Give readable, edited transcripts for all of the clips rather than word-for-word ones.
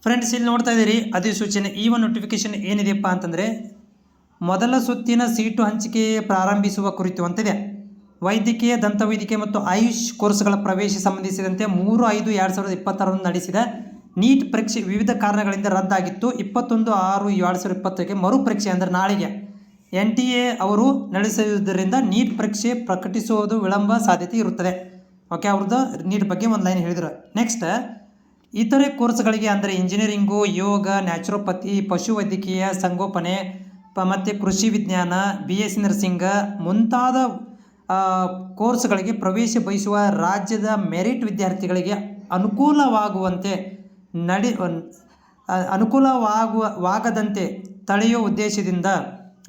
Friends, ಇಲ್ಲಿ ನೋಡ್ತಾ ಇದ್ದೀರಿ ಅಧಿಸೂಚನೆ. ಈ ಒಂದು ನೋಟಿಫಿಕೇಶನ್ ಏನಿದೆಯಪ್ಪ ಅಂತಂದರೆ, ಮೊದಲ ಸುತ್ತಿನ ಸೀಟು ಹಂಚಿಕೆ ಪ್ರಾರಂಭಿಸುವ ಕುರಿತು ಅಂತಿದೆ. ವೈದ್ಯಕೀಯ, ದಂತವೈದ್ಯಕೀಯ ಮತ್ತು ಆಯುಷ್ ಕೋರ್ಸ್ಗಳ ಪ್ರವೇಶ ಸಂಬಂಧಿಸಿದಂತೆ 3/5/2026 ನಡೆಸಿದ ನೀಟ್ ಪರೀಕ್ಷೆ ವಿವಿಧ ಕಾರಣಗಳಿಂದ ರದ್ದಾಗಿತ್ತು. 21/6/2020ಗೆ ಮರುಪರೀಕ್ಷೆ ಅಂದರೆ ನಾಳೆಗೆ NTA ಅವರು ನಡೆಸುವುದರಿಂದ ನೀಟ್ ಪರೀಕ್ಷೆ ಪ್ರಕಟಿಸುವುದು ವಿಳಂಬ ಸಾಧ್ಯತೆ ಇರುತ್ತದೆ. ಓಕೆ, ಅವ್ರದ್ದು ನೀಟ್ ಬಗ್ಗೆ ಒಂದು ಲೈನ್ ಹೇಳಿದರು. ನೆಕ್ಸ್ಟ್, ಇತರೆ ಕೋರ್ಸ್ಗಳಿಗೆ ಅಂದರೆ ಇಂಜಿನಿಯರಿಂಗು, ಯೋಗ, ನ್ಯಾಚುರೋಪತಿ, ಪಶುವೈದ್ಯಕೀಯ, ಸಂಗೋಪನೆ ಮತ್ತು ಕೃಷಿ ವಿಜ್ಞಾನ, BSc ನರ್ಸಿಂಗ್ ಮುಂತಾದ ಕೋರ್ಸ್ಗಳಿಗೆ ಪ್ರವೇಶ ಬಯಸುವ ರಾಜ್ಯದ ಮೆರಿಟ್ ವಿದ್ಯಾರ್ಥಿಗಳಿಗೆ ಅನುಕೂಲವಾಗದಂತೆ ತಡೆಯುವ ಉದ್ದೇಶದಿಂದ,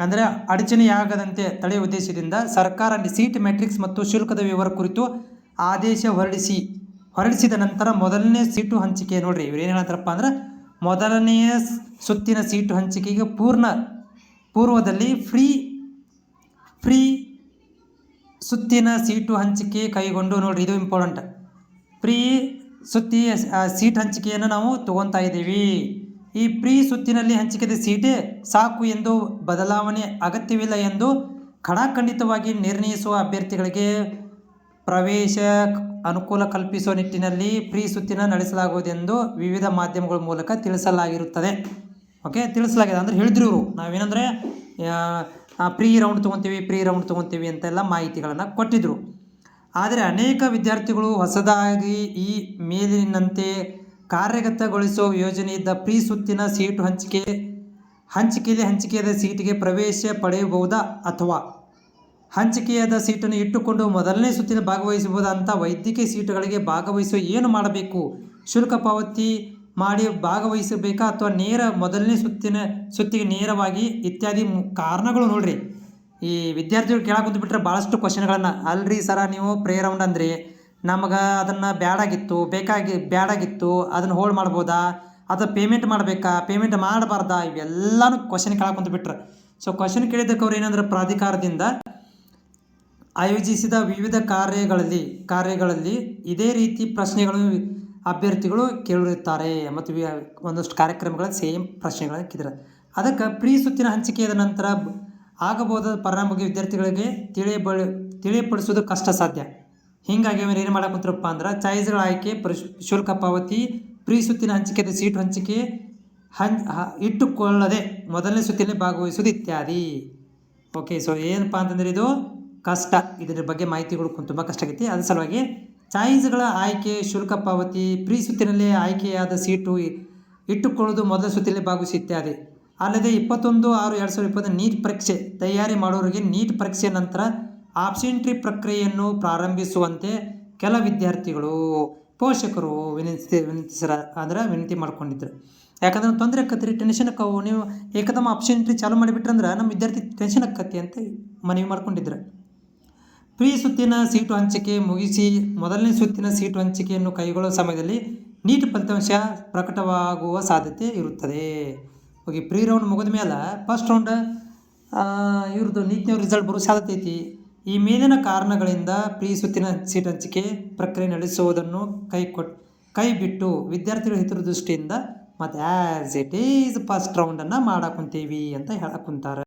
ಅಂದರೆ ಅಡಚಣೆಯಾಗದಂತೆ ತಡೆಯುವ ಉದ್ದೇಶದಿಂದ ಸರ್ಕಾರ ಸೀಟ್ ಮ್ಯಾಟ್ರಿಕ್ಸ್ ಮತ್ತು ಶುಲ್ಕದ ವಿವರ ಕುರಿತು ಆದೇಶ ಹೊರಡಿಸಿದ ನಂತರ ಮೊದಲನೇ ಸೀಟು ಹಂಚಿಕೆ ನೋಡ್ರಿ, ಇವ್ರು ಏನು ಹೇಳ್ತಾರಪ್ಪ ಅಂದ್ರೆ, ಮೊದಲನೆಯ ಸುತ್ತಿನ ಸೀಟು ಹಂಚಿಕೆಗೆ ಪೂರ್ವದಲ್ಲಿ ಫ್ರೀ ಸುತ್ತಿನ ಸೀಟು ಹಂಚಿಕೆ ಕೈಗೊಂಡು ನೋಡ್ರಿ, ಇದು ಇಂಪಾರ್ಟೆಂಟ್. ಫ್ರೀ ಸೀಟ್ ಹಂಚಿಕೆಯನ್ನು ನಾವು ತಗೊತಾ ಇದ್ದೀವಿ. ಈ ಫ್ರೀ ಸುತ್ತಿನಲ್ಲಿ ಹಂಚಿಕೆದ ಸೀಟೇ ಸಾಕು ಎಂದು ಬದಲಾವಣೆ ಅಗತ್ಯವಿಲ್ಲ ಎಂದು ಖಡಾಖಂಡಿತವಾಗಿ ನಿರ್ಣಯಿಸುವ ಅಭ್ಯರ್ಥಿಗಳಿಗೆ ಪ್ರವೇಶ ಅನುಕೂಲ ಕಲ್ಪಿಸುವ ನಿಟ್ಟಿನಲ್ಲಿ ಫ್ರೀ ಸುತ್ತಿನ ನಡೆಸಲಾಗುವುದೆಂದು ವಿವಿಧ ಮಾಧ್ಯಮಗಳ ಮೂಲಕ ತಿಳಿಸಲಾಗಿರುತ್ತದೆ. ಓಕೆ, ತಿಳಿಸಲಾಗಿದೆ ಅಂದರೆ ಹೇಳಿದ್ರು ಇವರು. ನಾವೇನಂದರೆ ಫ್ರೀ ರೌಂಡ್ ತೊಗೊತೀವಿ ಅಂತೆಲ್ಲ ಮಾಹಿತಿಗಳನ್ನು ಕೊಟ್ಟಿದ್ದರು. ಆದರೆ ಅನೇಕ ವಿದ್ಯಾರ್ಥಿಗಳು ಹೊಸದಾಗಿ ಈ ಮೇಲಿನಂತೆ ಕಾರ್ಯಗತಗೊಳಿಸುವ ಯೋಜನೆ ಇದ್ದ ಫ್ರೀ ಸುತ್ತಿನ ಸೀಟು ಹಂಚಿಕೆಯಾದ ಸೀಟಿಗೆ ಪ್ರವೇಶ ಪಡೆಯಬಹುದಾ ಅಥವಾ ಹಂಚಿಕೆಯಾದ ಸೀಟನ್ನು ಇಟ್ಟುಕೊಂಡು ಮೊದಲನೇ ಸುತ್ತಿನ ಭಾಗವಹಿಸಬಹುದಾ ಅಂತ ವೈದ್ಯಕೀಯ ಸೀಟುಗಳಿಗೆ ಭಾಗವಹಿಸುವ ಏನು ಮಾಡಬೇಕು? ಶುಲ್ಕ ಪಾವತಿ ಮಾಡಿ ಭಾಗವಹಿಸಬೇಕಾ ಅಥವಾ ಮೊದಲನೇ ಸುತ್ತಿಗೆ ನೇರವಾಗಿ ಇತ್ಯಾದಿ ಕಾರಣಗಳು ನೋಡ್ರಿ. ಈ ವಿದ್ಯಾರ್ಥಿಗಳು ಕೇಳಕ್ಕೆ ಕುಂತು ಭಾಳಷ್ಟು ಕ್ವಶನ್ಗಳನ್ನು, ಅಲ್ರಿ ಸರ ನೀವು ಪ್ರೇ ರೌಂಡ್ ಅಂದ್ರಿ, ನಮಗೆ ಅದನ್ನು ಬ್ಯಾಡಾಗಿತ್ತು, ಅದನ್ನು ಹೋಲ್ಡ್ ಮಾಡ್ಬೋದಾ ಅಥವಾ ಪೇಮೆಂಟ್ ಮಾಡಬೇಕಾ, ಪೇಮೆಂಟ್ ಮಾಡಬಾರ್ದಾ, ಇವೆಲ್ಲನೂ ಕ್ವಶನ್ ಕೇಳಕ್ಕೆ ಕುಂತು. ಸೊ ಕ್ವಶನ್ ಕೇಳಿದ್ದಕ್ಕೆ ಅವ್ರು ಏನಂದ್ರೆ, ಪ್ರಾಧಿಕಾರದಿಂದ ಆಯೋಜಿಸಿದ ವಿವಿಧ ಕಾರ್ಯಗಳಲ್ಲಿ ಇದೇ ರೀತಿ ಪ್ರಶ್ನೆಗಳು ಅಭ್ಯರ್ಥಿಗಳು ಕೇಳಿರುತ್ತಾರೆ ಮತ್ತು ಒಂದಷ್ಟು ಕಾರ್ಯಕ್ರಮಗಳಲ್ಲಿ ಸೇಮ್ ಪ್ರಶ್ನೆಗಳನ್ನು ಕೇಳಿದ್ದಾರೆ. ಅದಕ್ಕೆ ಫ್ರೀ ಸುತ್ತಿನ ಹಂಚಿಕೆಯಾದ ನಂತರ ಆಗಬಹುದಾದ ಪರಿಣಾಮ ಬಗ್ಗೆ ವಿದ್ಯಾರ್ಥಿಗಳಿಗೆ ತಿಳಿಯಪಡಿಸೋದು ಕಷ್ಟ ಸಾಧ್ಯ. ಹೀಗಾಗಿ ಅವರು ಏನು ಮಾಡಕ್ಕೆ ಕುಂತಾರಪ್ಪ ಅಂದ್ರೆ, ಚಾಯ್ಸ್ಗಳ ಆಯ್ಕೆ, ಶುಲ್ಕ ಪಾವತಿ, ಫ್ರೀ ಸುತ್ತಿನ ಹಂಚಿಕೆಯಾದ ಸೀಟು ಹಂಚಿಕೆ ಇಟ್ಟುಕೊಳ್ಳದೆ ಮೊದಲನೇ ಸುತ್ತಿನಲ್ಲಿ ಭಾಗವಹಿಸುವುದು ಇತ್ಯಾದಿ. ಓಕೆ, ಸೊ ಏನಪ್ಪ ಅಂತಂದರೆ ಇದು ಕಷ್ಟ. ಇದರ ಬಗ್ಗೆ ಮಾಹಿತಿಗಳು ತುಂಬ ಕಷ್ಟ ಆಗೈತಿ. ಅದ್ರ ಸಲುವಾಗಿ ಚಾಯ್ಸ್ಗಳ ಆಯ್ಕೆ, ಶುಲ್ಕ ಪಾವತಿ, ಫ್ರೀ ಸುತ್ತಿನಲ್ಲಿ ಆಯ್ಕೆಯಾದ ಸೀಟು ಇಟ್ಟುಕೊಳ್ಳೋದು, ಮೊದಲ ಸುತ್ತಿನಲ್ಲಿ ಭಾಗವಹಿಸಿ ಇತ್ಯಾದಿ. ಅಲ್ಲದೆ 21/6/2020 ನೀಟ್ ಪರೀಕ್ಷೆ ತಯಾರಿ ಮಾಡುವವರಿಗೆ ನೀಟ್ ಪರೀಕ್ಷೆ ನಂತರ ಆಬ್ಸೆಂಟ್ರಿ ಪ್ರಕ್ರಿಯೆಯನ್ನು ಪ್ರಾರಂಭಿಸುವಂತೆ ಕೆಲ ವಿದ್ಯಾರ್ಥಿಗಳು ಪೋಷಕರು ವಿನಂತಿ ಮಾಡ್ಕೊಂಡಿದ್ರು. ಯಾಕಂದ್ರೆ ತೊಂದರೆ ಆಕತ್ರಿ, ಟೆನ್ಷನ್ ಆಕ್ಕವು. ನೀವು ಏಕದಮ್ ಆಬ್ಸೆಂಟ್ರಿ ಚಾಲೂ ಮಾಡಿಬಿಟ್ರಂದ್ರೆ ನಮ್ಮ ವಿದ್ಯಾರ್ಥಿ ಟೆನ್ಷನ್ ಆಕತಿ ಅಂತ ಮನವಿ ಮಾಡ್ಕೊಂಡಿದ್ರು. ಫ್ರೀ ಸುತ್ತಿನ ಸೀಟು ಹಂಚಿಕೆ ಮುಗಿಸಿ ಮೊದಲನೇ ಸುತ್ತಿನ ಸೀಟು ಹಂಚಿಕೆಯನ್ನು ಕೈಗೊಳ್ಳುವ ಸಮಯದಲ್ಲಿ ನೀಟ್ ಫಲಿತಾಂಶ ಪ್ರಕಟವಾಗುವ ಸಾಧ್ಯತೆ ಇರುತ್ತದೆ. ಹೋಗಿ ಫ್ರೀ ರೌಂಡ್ ಮುಗಿದ ಮೇಲೆ ಫಸ್ಟ್ ರೌಂಡ್ ಇವ್ರದ್ದು ನೀಟ್ನವ್ರ ರಿಸಲ್ಟ್ ಬರೋ ಸಾಧ್ಯತೆ ಐತಿ. ಈ ಮೇಲಿನ ಕಾರಣಗಳಿಂದ ಫ್ರೀ ಸುತ್ತಿನ ಸೀಟ್ ಹಂಚಿಕೆ ಪ್ರಕ್ರಿಯೆ ನಡೆಸುವುದನ್ನು ಕೈಬಿಟ್ಟು ವಿದ್ಯಾರ್ಥಿಗಳ ಹಿತದೃಷ್ಟಿಯಿಂದ ಮತ್ತು ಆ್ಯಸ್ ಇಟ್ ಈಸ್ ಫಸ್ಟ್ ರೌಂಡನ್ನು ಮಾಡಾಕುಂತೀವಿ ಅಂತ ಹೇಳಕ್ಕೆ ಕುಂತಾರೆ.